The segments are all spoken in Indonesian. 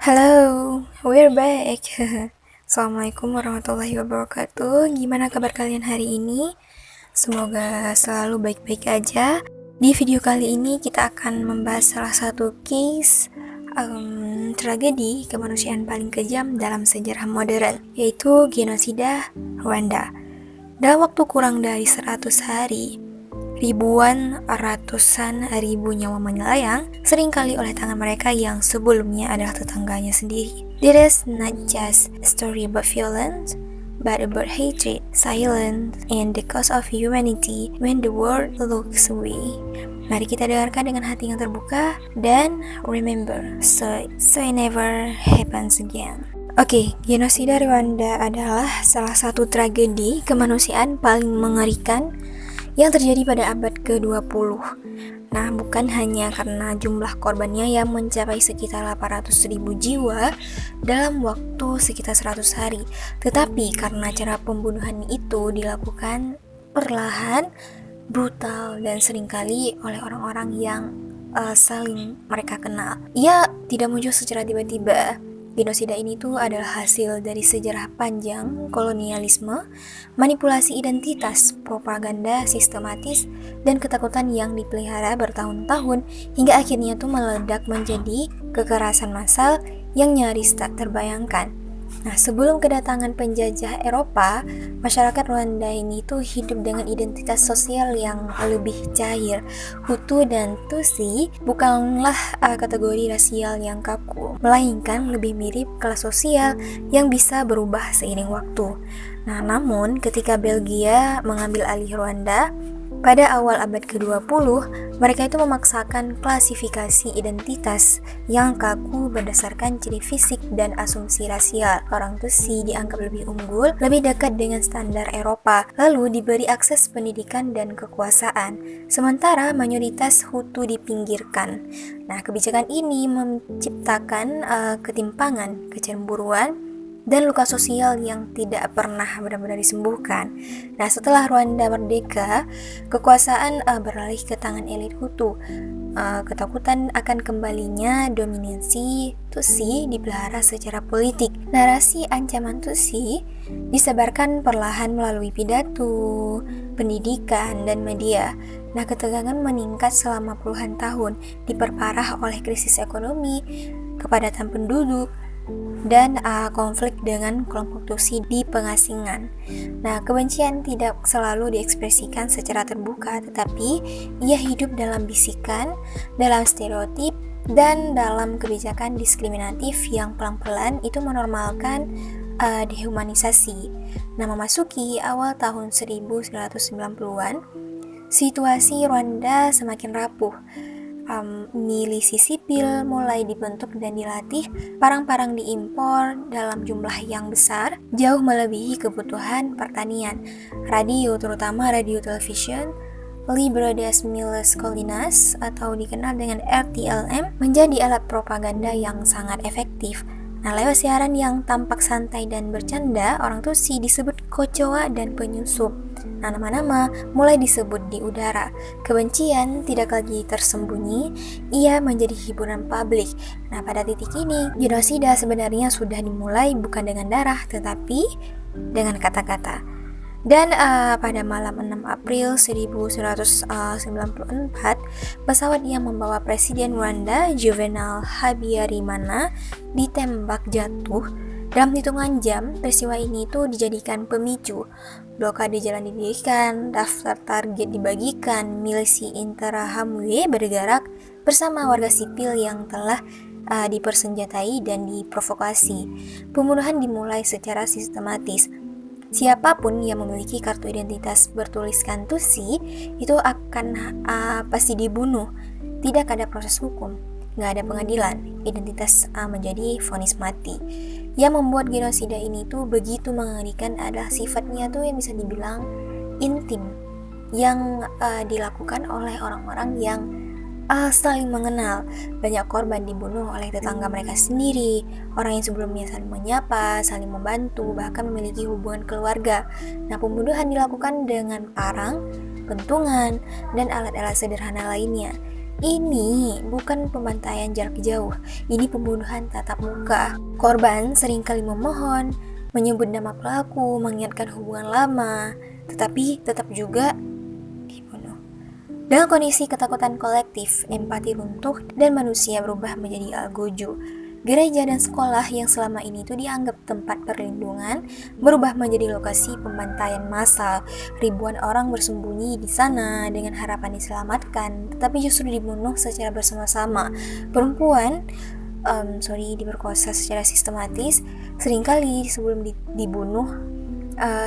Halo, we're back. Assalamualaikum warahmatullahi wabarakatuh. Gimana kabar kalian hari ini? Semoga selalu baik-baik aja. Di video kali ini kita akan membahas salah satu case tragedi kemanusiaan paling kejam dalam sejarah modern, yaitu genosida Rwanda. Dalam waktu kurang dari 100 hari, ribuan, ratusan ribu nyawa menylayang, seringkali oleh tangan mereka yang sebelumnya adalah tetangganya sendiri. This is not just a story about violence, but about hatred, silence, and the cost of humanity when the world looks away. Mari kita dengarkan dengan hati yang terbuka dan remember, so it never happens again. Oke, genosida Rwanda adalah salah satu tragedi kemanusiaan paling mengerikan yang terjadi pada abad ke-20. Nah, bukan hanya karena jumlah korbannya yang mencapai sekitar 800.000 jiwa dalam waktu sekitar 100 hari, tetapi karena cara pembunuhan itu dilakukan perlahan, brutal, dan seringkali oleh orang-orang yang saling mereka kenal. Ia tidak muncul secara tiba-tiba. Genosida ini tuh adalah hasil dari sejarah panjang kolonialisme, manipulasi identitas, propaganda sistematis, dan ketakutan yang dipelihara bertahun-tahun hingga akhirnya tuh meledak menjadi kekerasan massal yang nyaris tak terbayangkan. Nah, sebelum kedatangan penjajah Eropa, masyarakat Rwanda ini tuh hidup dengan identitas sosial yang lebih cair. Hutu dan Tutsi bukanlah kategori rasial yang kaku, melainkan lebih mirip kelas sosial yang bisa berubah seiring waktu. Nah, namun ketika Belgia mengambil alih Rwanda, pada awal abad ke-20, mereka itu memaksakan klasifikasi identitas yang kaku berdasarkan ciri fisik dan asumsi rasial. Orang Tutsi dianggap lebih unggul, lebih dekat dengan standar Eropa, lalu diberi akses pendidikan dan kekuasaan. Sementara mayoritas Hutu dipinggirkan. Nah, kebijakan ini menciptakan ketimpangan, kecemburuan, dan luka sosial yang tidak pernah benar-benar disembuhkan. Nah, setelah Rwanda merdeka, kekuasaan beralih ke tangan elit Hutu. Ketakutan akan kembalinya dominasi Tutsi dipelihara secara politik. Narasi ancaman Tutsi disebarkan perlahan melalui pidato, pendidikan, dan media. Nah, ketegangan meningkat selama puluhan tahun, diperparah oleh krisis ekonomi, kepadatan penduduk, dan konflik dengan kelompok Tutsi di pengasingan. Nah, kebencian tidak selalu diekspresikan secara terbuka, tetapi ia hidup dalam bisikan, dalam stereotip, dan dalam kebijakan diskriminatif yang pelan-pelan itu menormalkan dehumanisasi. Nah, memasuki awal tahun 1990-an, situasi Rwanda semakin rapuh. Milisi sipil mulai dibentuk dan dilatih, parang-parang diimpor dalam jumlah yang besar, jauh melebihi kebutuhan pertanian. Radio, terutama radio television, Libre des Mille Collines atau dikenal dengan RTLM, menjadi alat propaganda yang sangat efektif. Nah, lewat siaran yang tampak santai dan bercanda, orang Tutsi disebut kocoa dan penyusup. Nah, nama-nama mulai disebut di udara. Kebencian tidak lagi tersembunyi, ia menjadi hiburan publik. Nah, pada titik ini, genosida sebenarnya sudah dimulai bukan dengan darah, tetapi dengan kata-kata. Dan pada malam 6 April 1994, pesawat yang membawa Presiden Rwanda Juvenal Habyarimana ditembak jatuh. Dalam hitungan jam, peristiwa ini tuh dijadikan pemicu. Blokade jalan didirikan, daftar target dibagikan, milisi Interahamwe bergerak bersama warga sipil yang telah dipersenjatai dan diprovokasi. Pembunuhan dimulai secara sistematis. Siapapun yang memiliki kartu identitas bertuliskan Tutsi itu akan pasti dibunuh. Tidak ada proses hukum, nggak ada pengadilan, identitas menjadi vonis mati. Yang membuat genosida ini tuh begitu mengerikan adalah sifatnya tuh yang bisa dibilang intim, yang dilakukan oleh orang-orang yang saling mengenal. Banyak korban dibunuh oleh tetangga mereka sendiri, orang yang sebelumnya saling menyapa, saling membantu, bahkan memiliki hubungan keluarga. Nah, pembunuhan dilakukan dengan parang, pentungan, dan alat-alat sederhana lainnya. Ini bukan pembantaian jarak jauh, ini pembunuhan tatap muka. Korban seringkali memohon, menyebut nama pelaku, mengingatkan hubungan lama, tetapi tetap juga dibunuh. Dalam kondisi ketakutan kolektif, empati runtuh, dan manusia berubah menjadi algojo. Gereja dan sekolah yang selama ini itu dianggap tempat perlindungan berubah menjadi lokasi pembantaian massal. Ribuan orang bersembunyi di sana dengan harapan diselamatkan, tetapi justru dibunuh secara bersama-sama. Perempuan diperkosa secara sistematis, seringkali sebelum dibunuh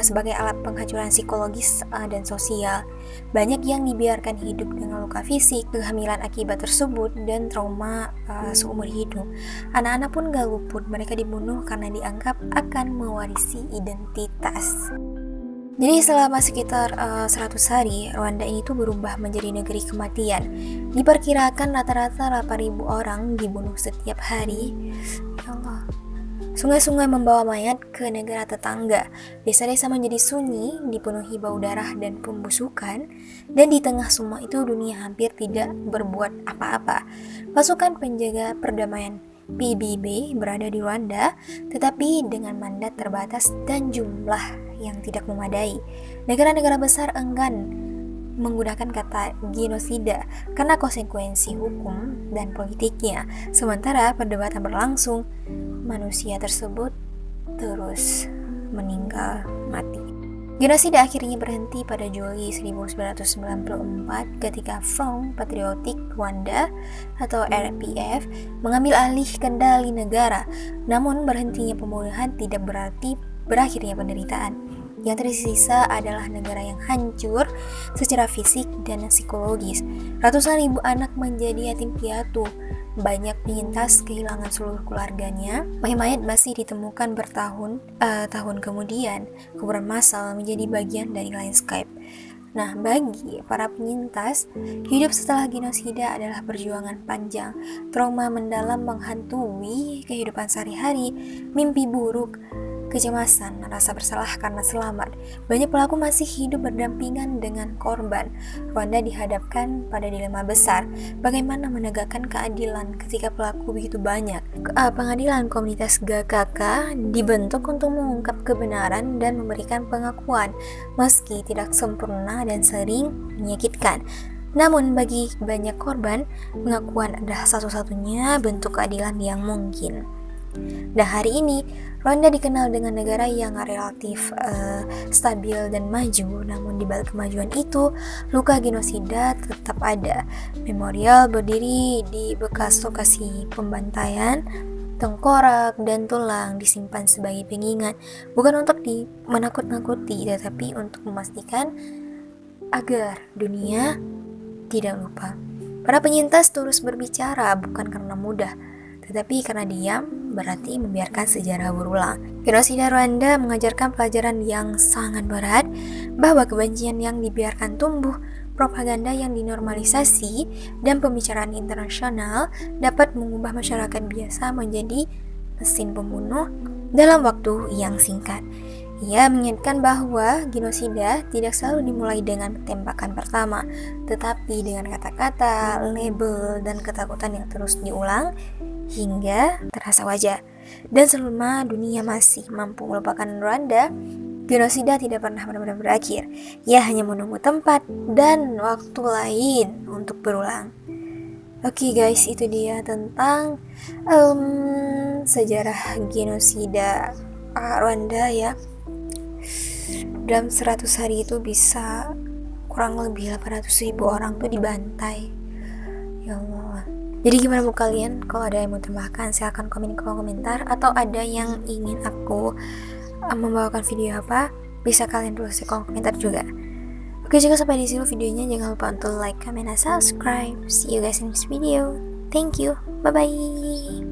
sebagai alat penghancuran psikologis dan sosial. Banyak yang dibiarkan hidup dengan luka fisik, kehamilan akibat tersebut, dan trauma seumur hidup. Anak-anak pun gak luput, mereka dibunuh karena dianggap akan mewarisi identitas. Jadi selama sekitar 100 hari, Rwanda ini tuh berubah menjadi negeri kematian. Diperkirakan rata-rata 8.000 orang dibunuh setiap hari. Ya Allah. Sungai-sungai membawa mayat ke negara tetangga. Desa-desa menjadi sunyi, dipenuhi bau darah dan pembusukan. Dan di tengah semua itu dunia hampir tidak berbuat apa-apa. Pasukan penjaga perdamaian PBB berada di Rwanda, tetapi dengan mandat terbatas dan jumlah yang tidak memadai. Negara-negara besar enggan menggunakan kata genosida karena konsekuensi hukum dan politiknya. Sementara perdebatan berlangsung, manusia tersebut terus meninggal mati. Genosida akhirnya berhenti pada Juli 1994 ketika Front Patriotic Rwanda atau RPF mengambil alih kendali negara. Namun berhentinya pembunuhan tidak berarti berakhirnya penderitaan. Yang tersisa adalah negara yang hancur secara fisik dan psikologis. Ratusan ribu anak menjadi yatim piatu. Banyak penyintas kehilangan seluruh keluarganya. Mayat-mayat masih ditemukan tahun kemudian. Kuburan massal menjadi bagian dari landscape. Nah, bagi para penyintas, hidup setelah genosida adalah perjuangan panjang. Trauma mendalam menghantui kehidupan sehari-hari, mimpi buruk, kecemasan, rasa bersalah karena selamat. Banyak pelaku masih hidup berdampingan dengan korban. Rwanda dihadapkan pada dilema besar. Bagaimana menegakkan keadilan ketika pelaku begitu banyak? Pengadilan komunitas GKK dibentuk untuk mengungkap kebenaran dan memberikan pengakuan, meski tidak sempurna dan sering menyakitkan. Namun bagi banyak korban, pengakuan adalah satu-satunya bentuk keadilan yang mungkin. Nah, hari ini Rwanda dikenal dengan negara yang relatif stabil dan maju. Namun di balik kemajuan itu, luka genosida tetap ada. Memorial berdiri di bekas lokasi pembantaian, tengkorak dan tulang disimpan sebagai pengingat, bukan untuk menakut-nakuti, tetapi untuk memastikan agar dunia tidak lupa. Para penyintas terus berbicara bukan karena mudah, tetapi karena diam berarti membiarkan sejarah berulang. Genosida Rwanda mengajarkan pelajaran yang sangat berat, bahwa kebencian yang dibiarkan tumbuh, propaganda yang dinormalisasi, dan pembicaraan internasional dapat mengubah masyarakat biasa menjadi mesin pembunuh dalam waktu yang singkat. Ia mengingatkan bahwa genosida tidak selalu dimulai dengan tembakan pertama, tetapi dengan kata-kata, label, dan ketakutan yang terus diulang hingga terasa wajar. Dan selama dunia masih mampu melupakan Rwanda, genosida tidak pernah benar-benar berakhir. Ia hanya menunggu tempat dan waktu lain untuk berulang. Oke guys, itu dia tentang sejarah genosida Rwanda ya. Dalam 100 hari itu bisa kurang lebih 800.000 orang tuh dibantai. Ya Allah. Jadi gimana buat kalian? Kalau ada yang mau tambahkan, silahkan komen di kolom komentar. Atau ada yang ingin aku membawakan video apa, bisa kalian tulis di kolom komentar juga. Oke, jika sampai di sini videonya, jangan lupa untuk like, comment, dan subscribe. See you guys in next video. Thank you. Bye-bye.